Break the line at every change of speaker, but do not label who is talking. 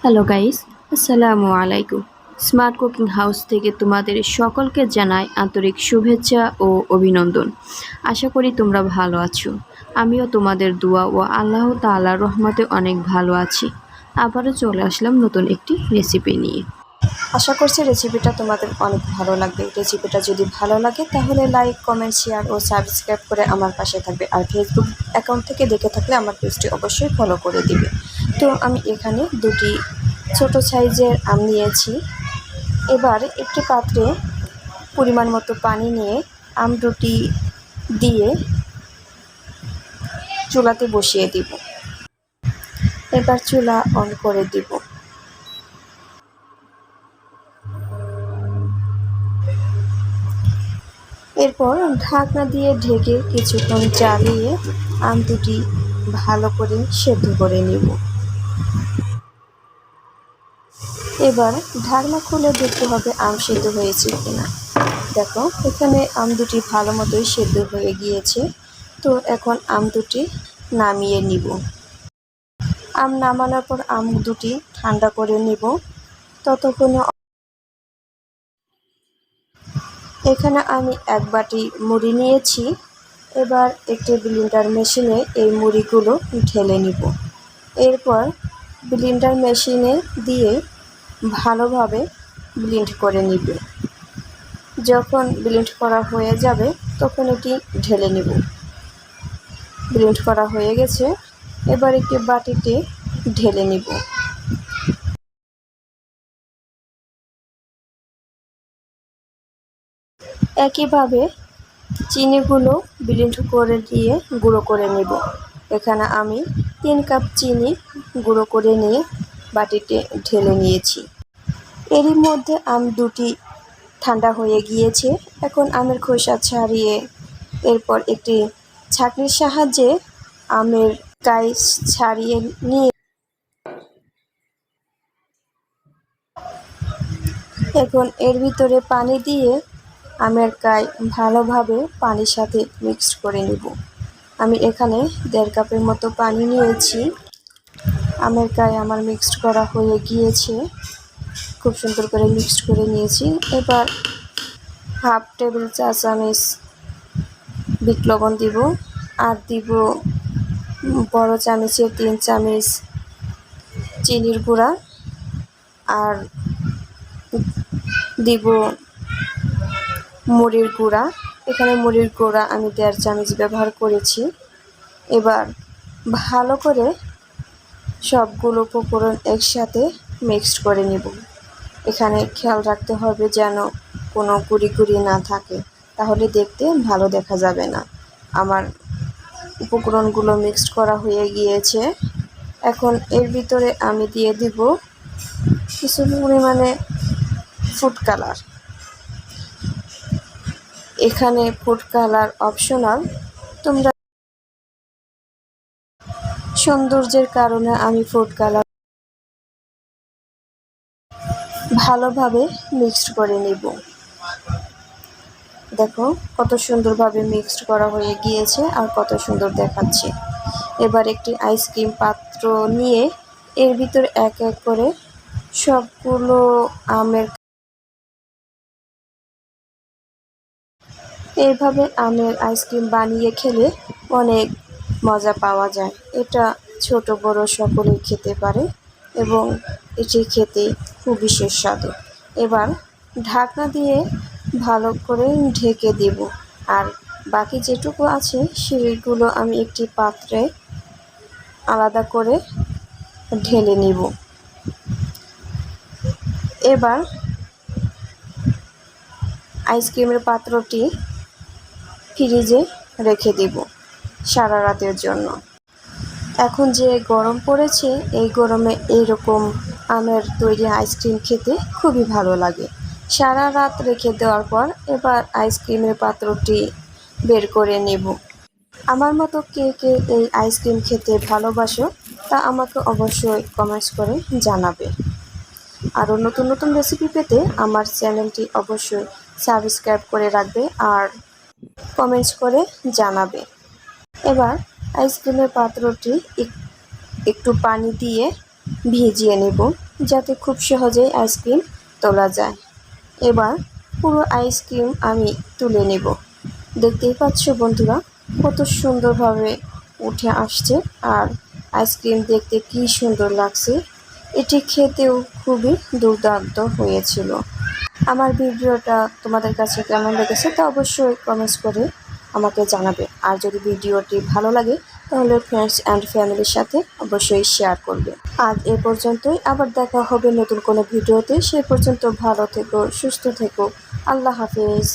Hello guys, আসসালামু আলাইকুম। Smart cooking house থেকে তোমাদের সকলকে জানাই আন্তরিক শুভেচ্ছা ও অভিনন্দন। আশা করি তোমরা ভালো আছো। আমিও তোমাদের দোয়া ও আল্লাহ তাআলার রহমতে অনেক ভালো আছি। আবারও চলে আসলাম নতুন একটি রেসিপি নিয়ে।
আশা করছি রেসিপিটা তোমাদের অনেক ভালো লাগবে। রেসিপিটা যদি ভালো লাগে তাহলে লাইক, কমেন্ট, শেয়ার ও সাবস্ক্রাইব করে আমার পাশে থাকবে। আর ফেসবুক অ্যাকাউন্ট থেকে দেখে থাকলে আমার পেজটি অবশ্যই ফলো করে দিবে। তো আমি এখানে দুটি ছোট সাইজের আম নিয়েছি। এবার একটি পাত্রে পরিমাণ মতো পানি নিয়ে আম দুটি দিয়ে চুলাতে বসিয়ে দিব। এবার চুলা অন করে দিব। এরপর ঢাকনা দিয়ে ঢেকে কিছুক্ষণ জ্বালিয়ে আম দুটি ভালো করে সেদ্ধ করে নেব। এবার ঢাকনা খুলে দেখতে হবে আম সেদ্ধ হয়েছে কিনা। দেখো, এখানে আম দুটি ভালো মতোই সেদ্ধ হয়ে গিয়েছে। তো এখন আম দুটি নামিয়ে নিব। আম নামানোর পর আম দুটি ঠান্ডা করে নেব। ততক্ষণে এখানে আমি এক বাটি মুড়ি নিয়েছি। এবার একটি ব্লেন্ডার মেশিনে এই মুড়িগুলো ঢেলে নিব। এরপর ব্লেন্ডার মেশিনে দিয়ে ভালোভাবে ব্লেন্ড করে নিব। যখন ব্লেন্ড করা হয়ে যাবে তখন এটি ঢেলে নিব। ব্লেন্ড করা হয়ে গেছে, এবার একটি বাটিতে ঢেলে নিব। একইভাবে চিনিগুলো ব্লেন্ড করে দিয়ে গুঁড়ো করে নেব। এখানে আমি 3 কাপ চিনি গুঁড়ো করে নিয়ে বাটিতে ঢেলে নিয়েছি। এরই মধ্যে আম দুটি ঠান্ডা হয়ে গিয়েছে। এখন আমের খোসা ছাড়িয়ে এরপর একটি ছাঁকনির সাহায্যে আমের গায়ে ছাড়িয়ে নিয়ে এখন এর ভিতরে পানি দিয়ে আমের গায়ে ভালোভাবে পানির সাথে মিক্সড করে নেব। আমি এখানে 1.5 কাপের মতো পানি নিয়েছি। আমের গায়ে আমার মিক্সড করা হয়ে গিয়েছে। খুব সুন্দর করে মিক্সড করে নিয়েছি। এবার হাফ টেবিল চা চামচ বিট লবণ দিব, আর দিব বড় চামচের 3 চামচ চিনির গুঁড়া, আর দিব মুড়ির গুঁড়া। এখানে মুড়ির গুঁড়া আমি 1.5 চামচ ব্যবহার করেছি। এবার ভালো করে সবগুলো উপকরণ একসাথে মিক্সড করে নেব। এখানে খেয়াল রাখতে হবে যেন কোনো গুঁড়ি গুঁড়ি না থাকে, তাহলে দেখতে ভালো দেখা যাবে না। আমার উপকরণগুলো মিক্সড করা হয়ে গিয়েছে। এখন এর ভিতরে আমি দিয়ে দিব কিছু পরিমাণে ফুড কালার। এখানে ফুড কালার অপশনাল, তোমরা সৌন্দর্যের কারণে আমি ফুড কালার ভালোভাবে মিক্সড করে নেব। দেখো কত সুন্দরভাবে মিক্সড করা হয়ে গিয়েছে আর কত সুন্দর দেখাচ্ছে। এবার একটি আইসক্রিম পাত্র নিয়ে এর ভিতরে এক এক করে সবগুলো আমের এইভাবে আমের আইসক্রিম বানিয়ে খেলে অনেক মজা পাওয়া যায়। এটা ছোট বড় সকলেই খেতে পারে এবং এটি খেতে খুবই সুস্বাদু। এবার ঢাকনা দিয়ে ভালো করে ঢেকে দেব, আর বাকি যেটুকু আছে সেগুলো আমি একটি পাত্রে আলাদা করে ঢেলে নিব। এবার আইসক্রিমের পাত্রটি ফ্রিজে রেখে দেব সারা রাতের জন্য। এখন যে গরম পড়েছে, এই গরমে এইরকম আমের তৈরি আইসক্রিম খেতে খুবই ভালো লাগে। সারা রাত রেখে দেওয়ার পর এবার আইসক্রিমের পাত্রটি বের করে নেব। আমার মতো কে কে এই আইসক্রিম খেতে ভালোবাসো তা আমাকে অবশ্যই কমেন্টস করে জানাবে। আরও নতুন নতুন রেসিপি পেতে আমার চ্যানেলটি অবশ্যই সাবস্ক্রাইব করে রাখবে আর কমেন্টস করে জানাবে। এবার আইসক্রিমের পাত্রটি একটু পানি দিয়ে ভিজিয়ে নেব। যাতে খুব সহজেই আইসক্রিম তোলা যায়। এবার পুরো আইসক্রিম আমি তুলে নেব। দেখতেই পাচ্ছ বন্ধুরা কত সুন্দরভাবে উঠে আসছে, আর আইসক্রিম দেখতে কি সুন্দর লাগছে। এটি খেতেও খুবই দুর্দান্ত হয়েছিল। আমার ভিডিওটা তোমাদের কাছে কেমন লেগেছে তা অবশ্যই কমেন্টস করে আমাকে জানাবে। আর যদি ভিডিওটি ভালো লাগে তাহলে ফ্রেন্ডস অ্যান্ড ফ্যামিলির সাথে অবশ্যই শেয়ার করবে। আজ এ পর্যন্তই, আবার দেখা হবে নতুন কোনো ভিডিওতে। সে পর্যন্ত ভালো থেকো, সুস্থ থেকো। আল্লাহ হাফেজ।